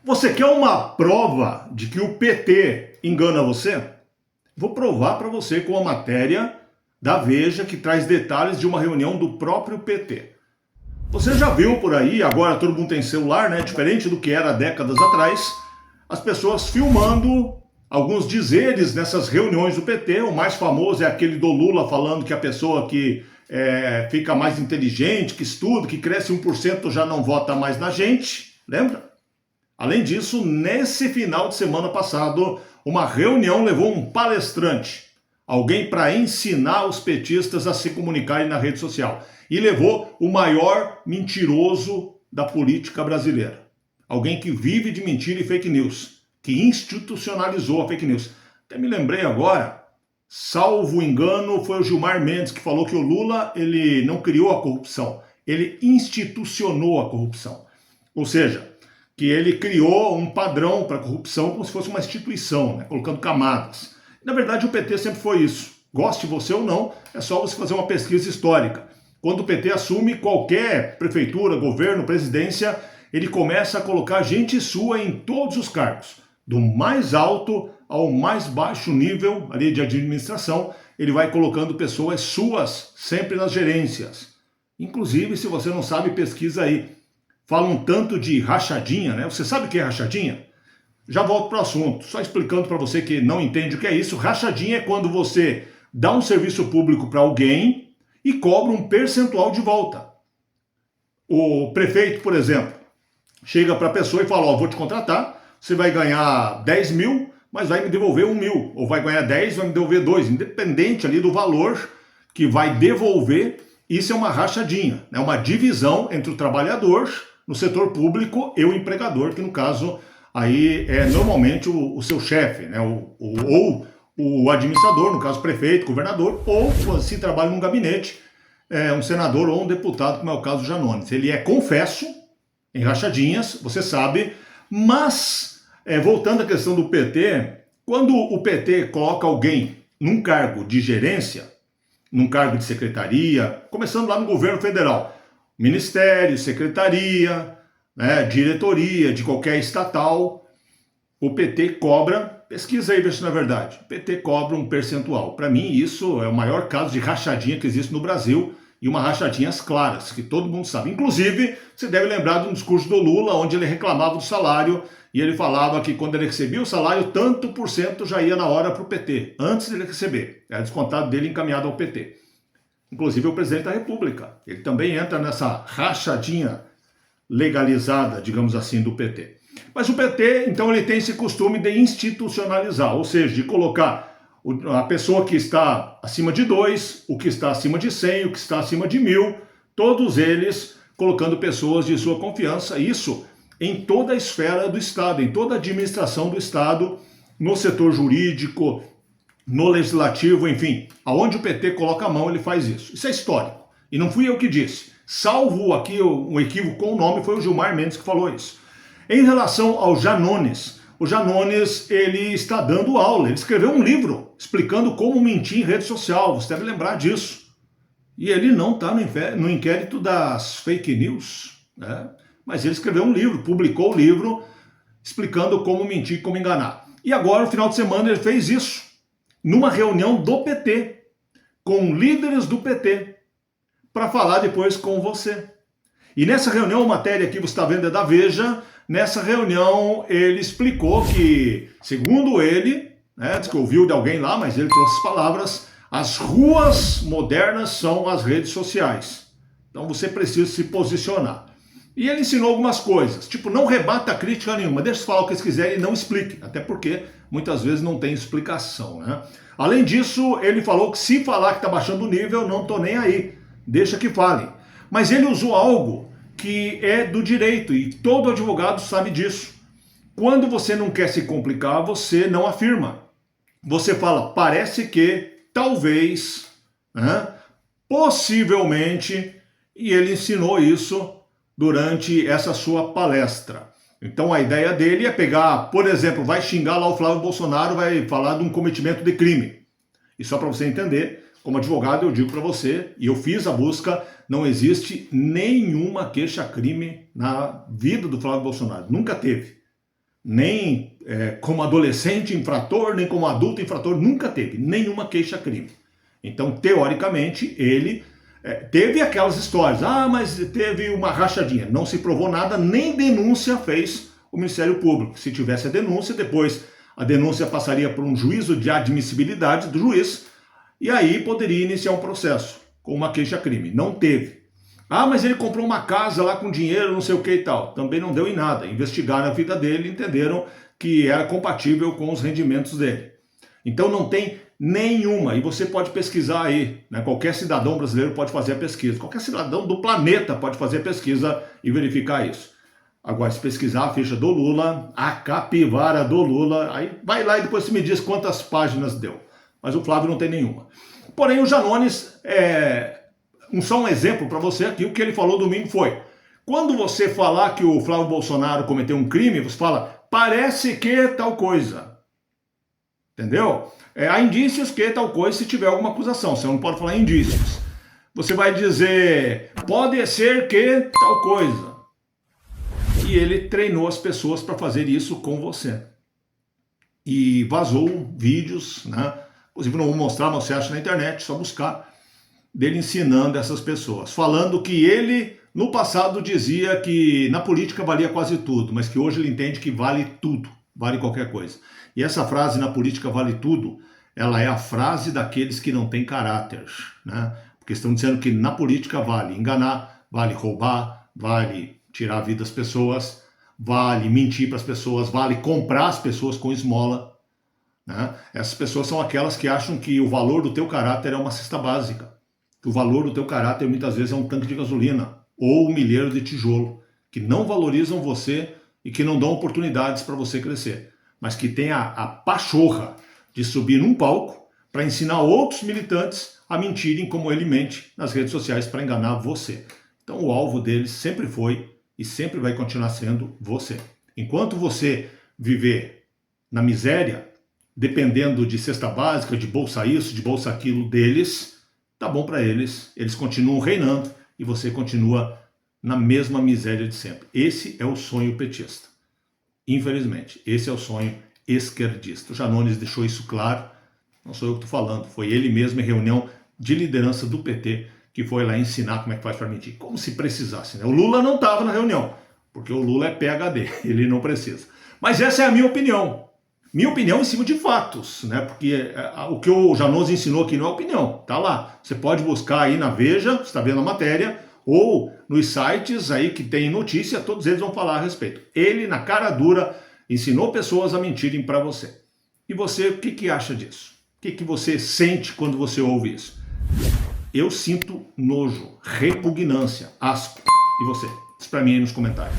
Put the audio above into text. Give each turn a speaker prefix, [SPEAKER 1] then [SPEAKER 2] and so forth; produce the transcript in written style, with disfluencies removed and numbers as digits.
[SPEAKER 1] Você quer uma prova de que o PT engana você? Vou provar para você com a matéria da Veja que traz detalhes de uma reunião do próprio PT. Você já viu por aí, agora todo mundo tem celular, né? Diferente do que era décadas atrás, as pessoas filmando alguns dizeres nessas reuniões do PT. O mais famoso é aquele do Lula falando que a pessoa que fica mais inteligente, que estuda, que cresce 1% já não vota mais na gente, lembra? Além disso, nesse final de semana passado, uma reunião levou um palestrante, alguém para ensinar os petistas a se comunicarem na rede social. E levou o maior mentiroso da política brasileira. Alguém que vive de mentira e fake news, que institucionalizou a fake news. Até me lembrei agora, salvo engano, foi o Gilmar Mendes que falou que o Lula ele não criou a corrupção, ele institucionou a corrupção. Ou seja, que ele criou um padrão para a corrupção como se fosse uma instituição, né, colocando camadas. Na verdade, o PT sempre foi isso. Goste você ou não, é só você fazer uma pesquisa histórica. Quando o PT assume qualquer prefeitura, governo, presidência, ele começa a colocar gente sua em todos os cargos. Do mais alto ao mais baixo nível ali de administração, ele vai colocando pessoas suas sempre nas gerências. Inclusive, se você não sabe, pesquisa aí. Falam tanto de rachadinha, né? Você sabe o que é rachadinha? Já volto para o assunto, só explicando para você que não entende o que é isso. Rachadinha é quando você dá um serviço público para alguém e cobra um percentual de volta. O prefeito, por exemplo, chega para a pessoa e fala, ó, vou te contratar, você vai ganhar 10 mil, mas vai me devolver 1 mil. Ou vai ganhar 10, vai me devolver 2. Independente ali do valor que vai devolver, isso é uma rachadinha, né? Uma divisão entre o trabalhador no setor público e o empregador, que no caso aí é normalmente o seu chefe, né? Ou o administrador, no caso prefeito, governador, ou se trabalha num gabinete, um senador ou um deputado, como é o caso do Janones. Ele é confesso em rachadinhas, você sabe, mas voltando à questão do PT, quando o PT coloca alguém num cargo de gerência, num cargo de secretaria, começando lá no governo federal, ministério, secretaria, né, diretoria de qualquer estatal, o PT cobra, pesquisa aí, vê se não é verdade, o PT cobra um percentual. Para mim, isso é o maior caso de rachadinha que existe no Brasil, e uma rachadinha às claras, que todo mundo sabe. Inclusive, você deve lembrar de um discurso do Lula, onde ele reclamava do salário, e ele falava que quando ele recebia o salário, tanto por cento já ia na hora para o PT, antes de ele receber. Era descontado dele encaminhado ao PT. Inclusive o presidente da República. Ele também entra nessa rachadinha legalizada, digamos assim, do PT. Mas o PT, então, ele tem esse costume de institucionalizar, ou seja, de colocar a pessoa que está acima de 2, o que está acima de 100, o que está acima de 1.000, todos eles colocando pessoas de sua confiança, isso em toda a esfera do Estado, em toda a administração do Estado, no setor jurídico, no legislativo, enfim, aonde o PT coloca a mão, ele faz isso. Isso é histórico. E não fui eu que disse. Salvo aqui um equívoco com o nome, foi o Gilmar Mendes que falou isso. Em relação ao Janones, o Janones, ele está dando aula, ele escreveu um livro explicando como mentir em rede social, você deve lembrar disso. E ele não está no inquérito das fake news, né? Mas ele escreveu um livro, publicou o livro explicando como mentir, como enganar. E agora, no final de semana, ele fez isso, numa reunião do PT, com líderes do PT, para falar depois com você. E nessa reunião, a matéria que você está vendo é da Veja. Nessa reunião, ele explicou que, segundo ele, né, diz que ouviu de alguém lá, mas ele trouxe as palavras, as ruas modernas são as redes sociais. Então você precisa se posicionar. E ele ensinou algumas coisas, tipo, não rebata crítica nenhuma, deixa eles falar o que eles quiserem e não explique, até porque muitas vezes não tem explicação, né? Além disso, ele falou que se falar que está baixando o nível, não estou nem aí, deixa que falem. Mas ele usou algo que é do direito, e todo advogado sabe disso. Quando você não quer se complicar, você não afirma. Você fala, parece que, talvez, né, possivelmente, e ele ensinou isso durante essa sua palestra. Então a ideia dele é pegar, por exemplo, vai xingar lá o Flávio Bolsonaro, vai falar de um cometimento de crime. E só para você entender, como advogado eu digo para você, e eu fiz a busca, não existe nenhuma queixa-crime na vida do Flávio Bolsonaro. Nunca teve. nem como adolescente infrator, nem como adulto infrator, nunca teve nenhuma queixa-crime. Então, teoricamente, ele teve aquelas histórias, mas teve uma rachadinha, não se provou nada, nem denúncia fez o Ministério Público. Se tivesse a denúncia, depois a denúncia passaria por um juízo de admissibilidade do juiz, e aí poderia iniciar um processo com uma queixa-crime. Não teve. Mas ele comprou uma casa lá com dinheiro, não sei o que e tal. Também não deu em nada. Investigaram a vida dele e entenderam que era compatível com os rendimentos dele. Então não tem nenhuma, e você pode pesquisar aí, né? Qualquer cidadão brasileiro pode fazer a pesquisa, qualquer cidadão do planeta pode fazer a pesquisa e verificar isso. Agora, se pesquisar a ficha do Lula, a capivara do Lula, aí vai lá e depois você me diz quantas páginas deu. Mas o Flávio não tem nenhuma. Porém, o Janones, só um exemplo para você aqui, o que ele falou domingo foi: quando você falar que o Flávio Bolsonaro cometeu um crime, você fala, parece que tal coisa. Entendeu? Há indícios que tal coisa se tiver alguma acusação. Você não pode falar indícios. Você vai dizer, pode ser que tal coisa. E ele treinou as pessoas para fazer isso com você. E vazou vídeos, né? Inclusive não vou mostrar, mas você acha na internet, só buscar, dele ensinando essas pessoas. Falando que ele, no passado, dizia que na política valia quase tudo, mas que hoje ele entende que vale tudo, vale qualquer coisa. E essa frase, na política vale tudo, ela é a frase daqueles que não têm caráter, né? Porque estão dizendo que na política vale enganar, vale roubar, vale tirar a vida das pessoas, vale mentir para as pessoas, vale comprar as pessoas com esmola, né? Essas pessoas são aquelas que acham que o valor do teu caráter é uma cesta básica, que o valor do teu caráter muitas vezes é um tanque de gasolina ou um milheiro de tijolo, que não valorizam você e que não dão oportunidades para você crescer, mas que tem a pachorra de subir num palco para ensinar outros militantes a mentirem como ele mente nas redes sociais para enganar você. Então o alvo deles sempre foi e sempre vai continuar sendo você. Enquanto você viver na miséria, dependendo de cesta básica, de bolsa isso, de bolsa aquilo deles, tá bom para eles, eles continuam reinando e você continua na mesma miséria de sempre. Esse é o sonho petista. Infelizmente, esse é o sonho esquerdista. O Janones deixou isso claro, não sou eu que estou falando, foi ele mesmo em reunião de liderança do PT que foi lá ensinar como é que faz para mentir, como se precisasse, né? O Lula não estava na reunião, porque o Lula é PhD, ele não precisa. Mas essa é a minha opinião em cima de fatos, né? Porque o que o Janones ensinou aqui não é opinião, tá lá. Você pode buscar aí na Veja, você está vendo a matéria, ou nos sites aí que tem notícia, todos eles vão falar a respeito. Ele, na cara dura, ensinou pessoas a mentirem para você. E você, o que acha disso? O que você sente quando você ouve isso? Eu sinto nojo, repugnância, asco. E você? Diz para mim aí nos comentários.